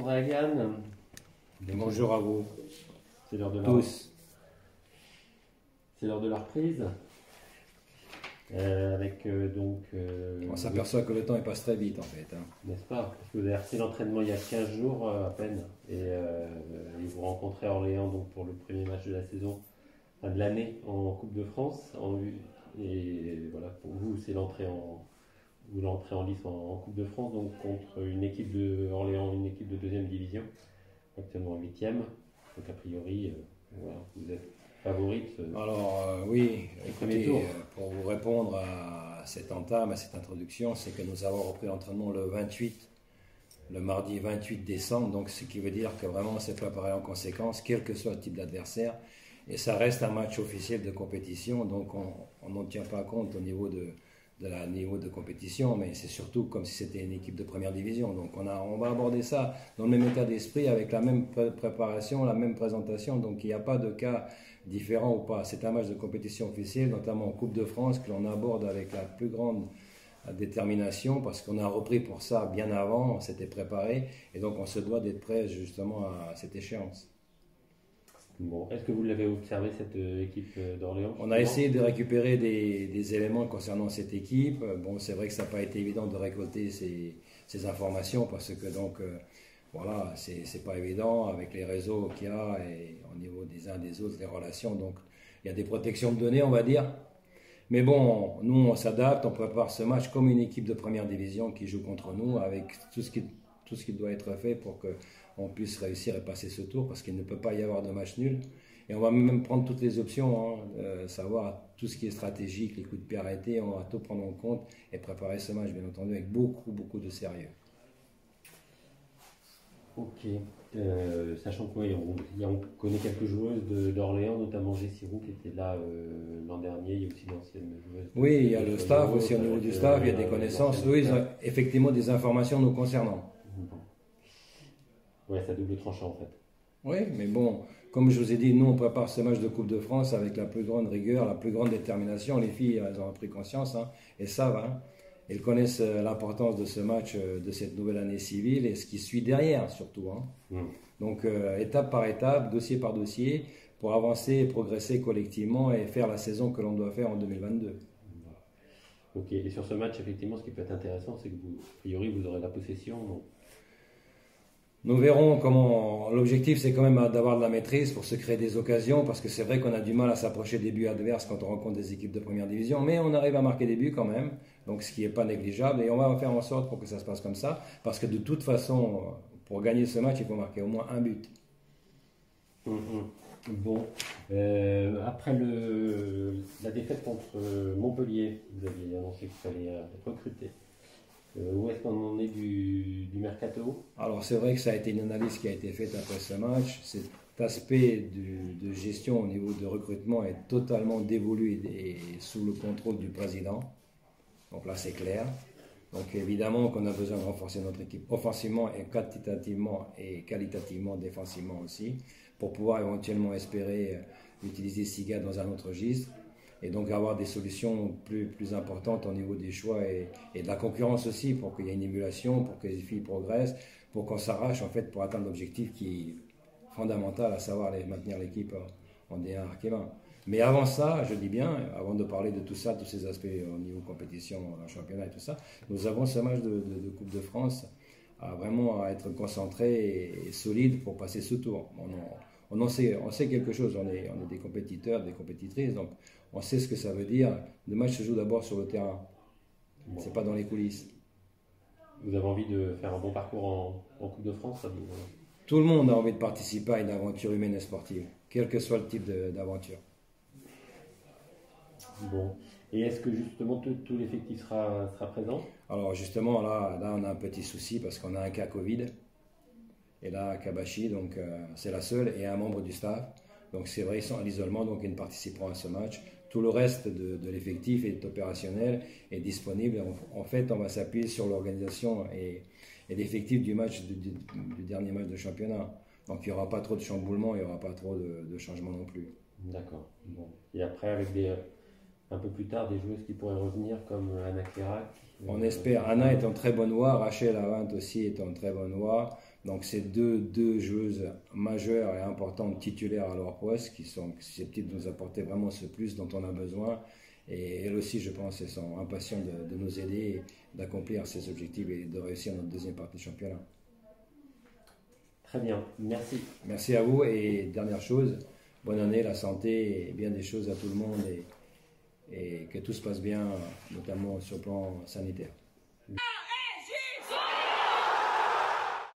Dragan. Bonjour à vous C'est l'heure de tous. C'est l'heure de la reprise. On s'aperçoit que le temps il passe très vite en fait. N'est-ce pas? Parce que vous avez repris l'entraînement il y a 15 jours à peine. Et vous rencontrez Orléans donc, pour le premier match de la saison, enfin, de l'année en Coupe de France. Et voilà, pour vous, c'est l'entrée en lice en Coupe de France, donc contre une équipe de Orléans, une équipe de deuxième division, actuellement en 8e. Donc a priori, voilà, vous êtes favorite. Alors oui, premier écoutez, tour. pour vous répondre à cette entame, à cette introduction, c'est que nous avons repris l'entraînement le mardi 28 décembre, donc ce qui veut dire que vraiment on s'est préparé en conséquence, quel que soit le type d'adversaire, et ça reste un match officiel de compétition, donc on n'en tient pas compte au niveau de niveau de compétition, mais c'est surtout comme si c'était une équipe de première division. Donc on va aborder ça dans le même état d'esprit, avec la même préparation, la même présentation, donc il n'y a pas de cas différent ou pas. C'est un match de compétition officielle, notamment en Coupe de France, que l'on aborde avec la plus grande détermination, parce qu'on a repris pour ça bien avant, on s'était préparé, et donc on se doit d'être prêt justement à cette échéance. Bon, est-ce que vous l'avez observé, cette équipe d'Orléans? On a essayé de récupérer des éléments concernant cette équipe. Bon, c'est vrai que ça n'a pas été évident de récolter ces informations, parce que donc voilà, c'est pas évident avec les réseaux qu'il y a et au niveau des uns des autres, les relations. Donc il y a des protections de données, on va dire. Mais bon, nous on s'adapte, on prépare ce match comme une équipe de première division qui joue contre nous, avec tout ce qui doit être fait pour qu'on puisse réussir et passer ce tour, parce qu'il ne peut pas y avoir de match nul. Et on va même prendre toutes les options, savoir tout ce qui est stratégique, les coups de pied arrêtés, on va tout prendre en compte et préparer ce match, bien entendu, avec beaucoup de sérieux. Ok. Sachant qu'on connaît quelques joueuses d'Orléans, notamment Jessie Roux qui était là l'an dernier. Il y a aussi d'anciennes joueuses. Oui, il y a le staff aussi, au niveau du staff, il y a des connaissances. Oui, ils ont effectivement des informations nous concernant. Ouais, ça double tranchant en fait. Oui, mais bon, comme je vous ai dit, nous on prépare ce match de Coupe de France avec la plus grande rigueur, la plus grande détermination. Les filles, elles ont pris conscience, et savent. Elles connaissent l'importance de ce match, de cette nouvelle année civile et ce qui suit derrière surtout. Donc étape par étape, dossier par dossier, pour avancer et progresser collectivement et faire la saison que l'on doit faire en 2022. Ok, et sur ce match, effectivement, ce qui peut être intéressant, c'est que a priori, vous aurez la possession. Donc... Nous verrons comment. L'objectif, c'est quand même d'avoir de la maîtrise pour se créer des occasions, parce que c'est vrai qu'on a du mal à s'approcher des buts adverses quand on rencontre des équipes de première division, mais on arrive à marquer des buts quand même, donc ce qui n'est pas négligeable, et on va faire en sorte pour que ça se passe comme ça, parce que de toute façon, pour gagner ce match, il faut marquer au moins un but. Bon, après la défaite contre Montpellier, vous aviez annoncé qu'il fallait être recruté. Où est-ce qu'on en est du mercato? Alors c'est vrai que ça a été une analyse qui a été faite après ce match. Cet aspect de gestion au niveau de recrutement est totalement dévolu et sous le contrôle du président. Donc là c'est clair. Donc évidemment qu'on a besoin de renforcer notre équipe offensivement et qualitativement, défensivement aussi, pour pouvoir éventuellement espérer utiliser Siga dans un autre registre. Et donc avoir des solutions plus importantes au niveau des choix et de la concurrence aussi, pour qu'il y ait une émulation, pour que les filles progressent, pour qu'on s'arrache en fait pour atteindre l'objectif qui est fondamental, à savoir maintenir l'équipe en D1 Arkema. Mais avant ça, je dis bien, avant de parler de tout ça, tous ces aspects au niveau compétition, championnat et tout ça, nous avons ce match de Coupe de France vraiment à être concentré et solide pour passer ce tour. On sait quelque chose, on est des compétiteurs, des compétitrices, donc on sait ce que ça veut dire. Le match se joue d'abord sur le terrain, c'est pas dans les coulisses. Vous avez envie de faire un bon parcours en Coupe de France, ça vous... Tout le monde a envie de participer à une aventure humaine et sportive, quel que soit le type d'aventure. Bon, et est-ce que justement tout l'effectif sera présent? Alors justement, là on a un petit souci parce qu'on a un cas Covid. Et là, Kabashi, donc c'est la seule, et un membre du staff. Donc c'est vrai, ils sont à l'isolement, donc ils ne participeront à ce match. Tout le reste de l'effectif est opérationnel, est disponible. En fait, on va s'appuyer sur l'organisation et l'effectif du dernier match de championnat. Donc il n'y aura pas trop de chamboulements, il n'y aura pas trop de changements non plus. D'accord. Bon. Et après, avec un peu plus tard, des joueuses qui pourraient revenir comme Anna Clérac. On espère. Anna est en très bonne voie, Rachel Avant aussi est en très bonne voie. Donc c'est deux joueuses majeures et importantes titulaires à leur poste qui sont susceptibles de nous apporter vraiment ce plus dont on a besoin. Et elles aussi, je pense, elles sont impatientes de nous aider, d'accomplir ces objectifs et de réussir notre deuxième partie de championnat. Très bien, merci. Merci à vous et dernière chose, bonne année, la santé et bien des choses à tout le monde et que tout se passe bien, notamment sur le plan sanitaire.